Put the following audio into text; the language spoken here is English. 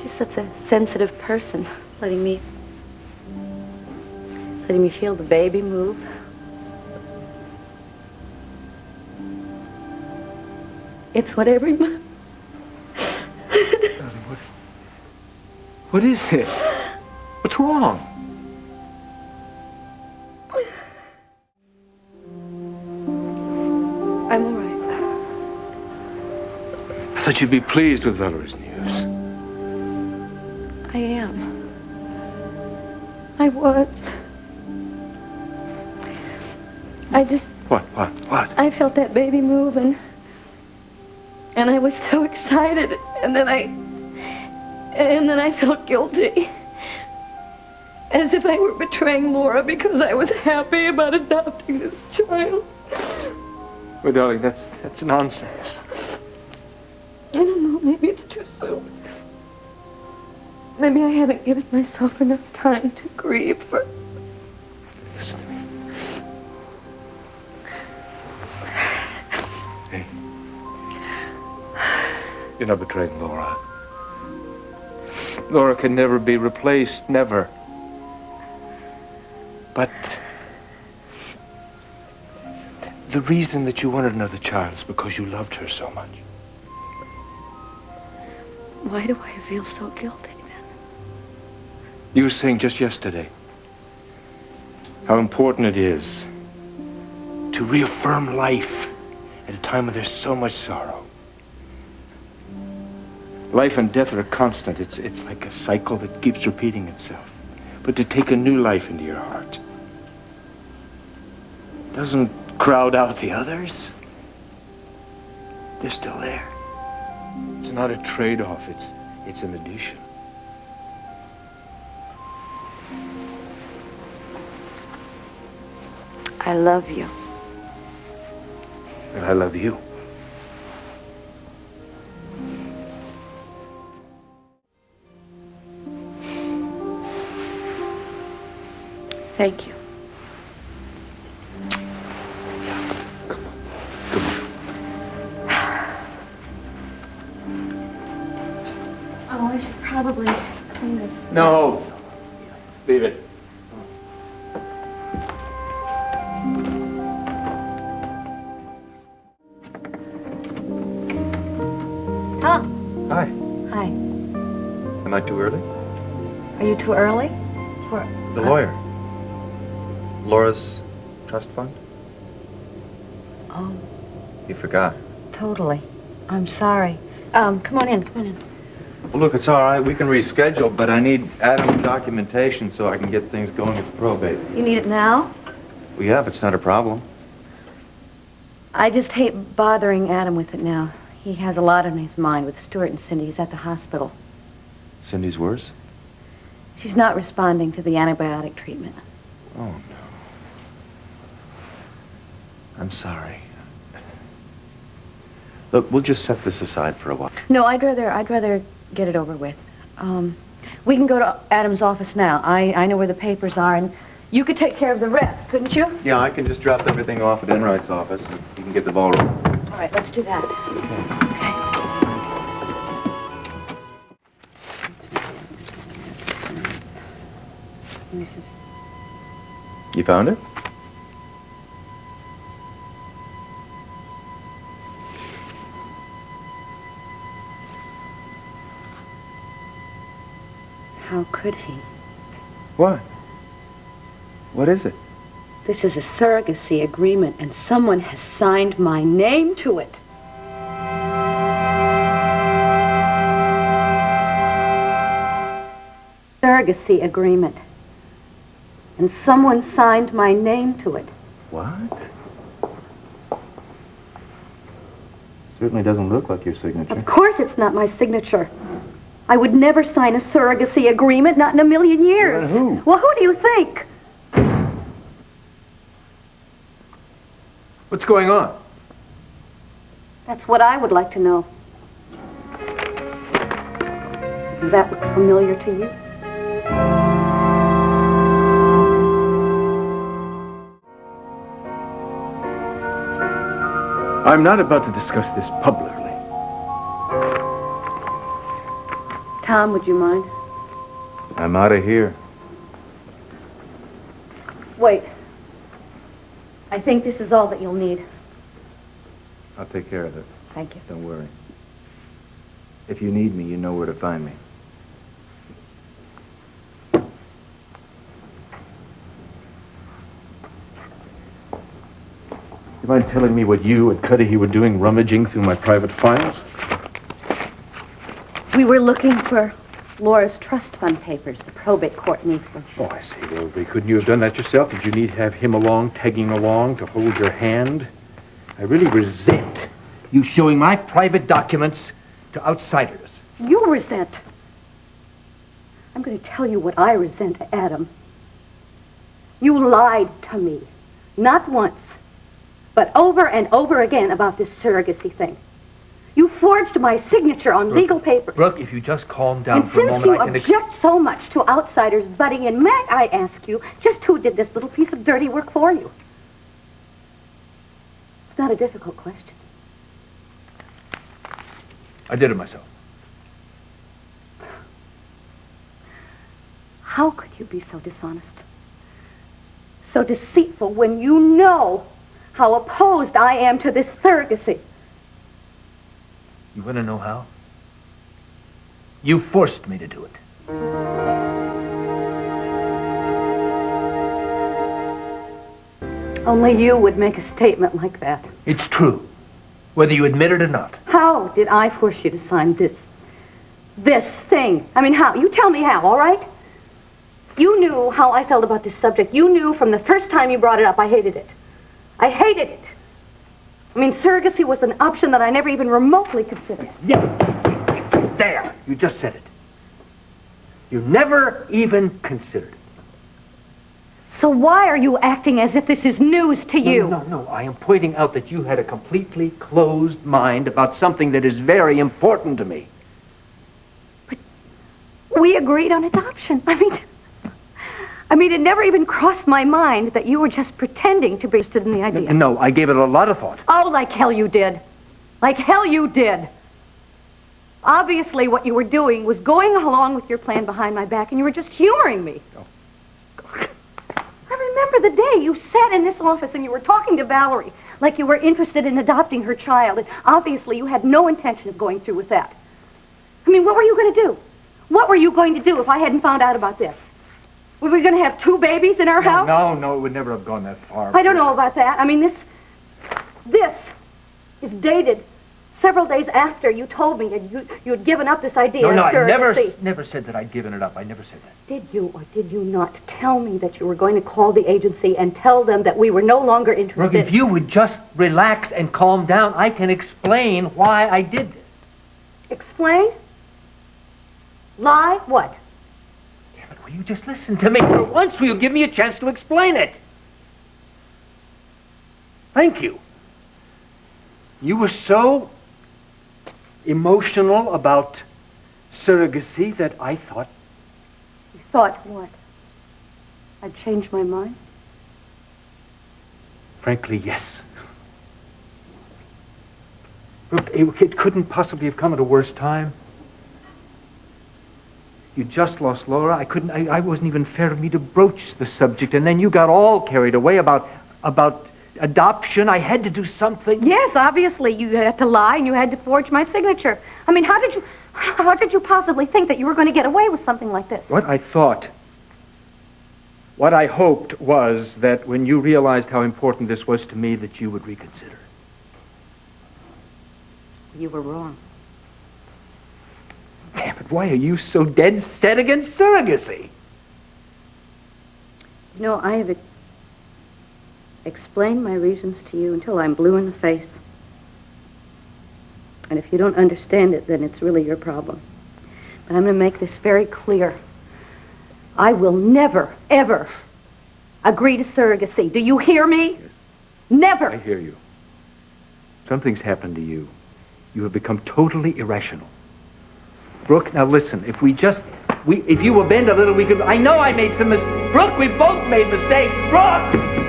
She's such a sensitive person, letting me feel the baby move. It's what every mother... Darling, what is it? What's wrong? I'm all right. I thought you'd be pleased with Valerie's news. I am. I was. I just... What? I felt that baby move and I was so excited, and then I felt guilty. As if I were betraying Laura because I was happy about adopting this child. Well, darling, that's nonsense. I don't know, maybe it's too soon. Maybe I haven't given myself enough time to grieve for... Listen to me. Hey. You're not betraying Laura. Laura can never be replaced, never. But the reason that you wanted another child is because you loved her so much. Why do I feel so guilty then? You were saying just yesterday how important it is to reaffirm life at a time when there's so much sorrow. Life and death are a constant. It's like a cycle that keeps repeating itself. But to take a new life into your heart doesn't crowd out the others. They're still there. It's not a trade-off. It's an addition. I love you. And I love you. Thank you. Come on. Oh, I should probably clean this. No. Leave it. Tom. Hi. Hi. Am I too early? Are you too early? For... The lawyer. Laura's trust fund? Oh, You forgot. totally. I'm sorry. Come on in. Well, look, it's all right. We can reschedule, but I need Adam's documentation so I can get things going at the probate. You need it now? Well, yeah, if it's not a problem. I just hate bothering Adam with it now. He has a lot on his mind with Stuart and Cindy. He's at the hospital. Cindy's worse? She's not responding to the antibiotic treatment. Oh, no. I'm sorry. Look, we'll just set this aside for a while. No, I'd rather get it over with. We can go to Adam's office now. I know where the papers are, and you could take care of the rest, couldn't you? Yeah, I can just drop everything off at Enright's office, and you can get the ball rolling. All right, let's do that. Okay. You found it? How could he? What? What is it? This is a surrogacy agreement, and someone has signed my name to it. Surrogacy agreement. And someone signed my name to it. What? Certainly doesn't look like your signature. Of course it's not my signature. I would never sign a surrogacy agreement, not in a million years. Well, then who? Well, who do you think? What's going on? That's what I would like to know. Does that look familiar to you? I'm not about to discuss this publicly. Tom, would you mind? I'm out of here. Wait. I think this is all that you'll need. I'll take care of it. Thank you. Don't worry. If you need me, you know where to find me. You mind telling me what you and Cudahy were doing rummaging through my private files? We were looking for Laura's trust fund papers. The probate court needs them. Oh, I see. Well, couldn't you have done that yourself? Did you need to have him along, tagging along, to hold your hand? I really resent you showing my private documents to outsiders. You resent. I'm going to tell you what I resent, Adam. You lied to me. Not once, but over and over again about this surrogacy thing. You forged my signature on legal papers. Brooke, if you just calm down and for a moment, I can... since you object so much to outsiders butting in, may I ask you, just who did this little piece of dirty work for you? It's not a difficult question. I did it myself. How could you be so dishonest? So deceitful when you know how opposed I am to this surrogacy. You want to know how? You forced me to do it. Only you would make a statement like that. It's true, whether you admit it or not. How did I force you to sign this thing? I mean, how? You tell me how, all right? You knew how I felt about this subject. You knew from the first time you brought it up, I hated it. I hated it. I mean, surrogacy was an option that I never even remotely considered. Yeah. There. You just said it. You never even considered it. So why are you acting as if this is news to you? No. I am pointing out that you had a completely closed mind about something that is very important to me. But we agreed on adoption. I mean, it never even crossed my mind that you were just pretending to be interested in the idea. No, I gave it a lot of thought. Oh, like hell you did. Like hell you did. Obviously, what you were doing was going along with your plan behind my back, and you were just humoring me. Oh. I remember the day you sat in this office and you were talking to Valerie like you were interested in adopting her child, and obviously you had no intention of going through with that. I mean, what were you going to do? What were you going to do if I hadn't found out about this? Were we going to have 2 babies in our house? No, it would never have gone that far. I don't know about that. I mean, this is dated several days after you told me that you had given up this idea. No, I surrogacy. never said that I'd given it up. I never said that. Did you or did you not tell me that you were going to call the agency and tell them that we were no longer interested? Look, if you would just relax and calm down, I can explain why I did this. Explain? Lie? What? Damn it, will you just listen to me for once? Will you give me a chance to explain it? Thank you. You were so emotional about surrogacy that I thought... You thought what? I'd changed my mind? Frankly, yes. Look, it couldn't possibly have come at a worse time. You just lost Laura. I wasn't even fair of me to broach the subject, and then you got all carried away about adoption. I had to do something. Yes, obviously you had to lie and you had to forge my signature. I mean, how did you possibly think that you were going to get away with something like this? What I hoped was that when you realized how important this was to me, that you would reconsider. You were wrong. Damn it, why are you so dead set against surrogacy? You know, I have explained my reasons to you until I'm blue in the face. And if you don't understand it, then it's really your problem. But I'm going to make this very clear. I will never, ever agree to surrogacy. Do you hear me? Yes. Never. I hear you. Something's happened to you. You have become totally irrational. Brooke, now listen, if you will bend a little, we could... I know I made some mistakes. Brooke, we both made mistakes. Brooke!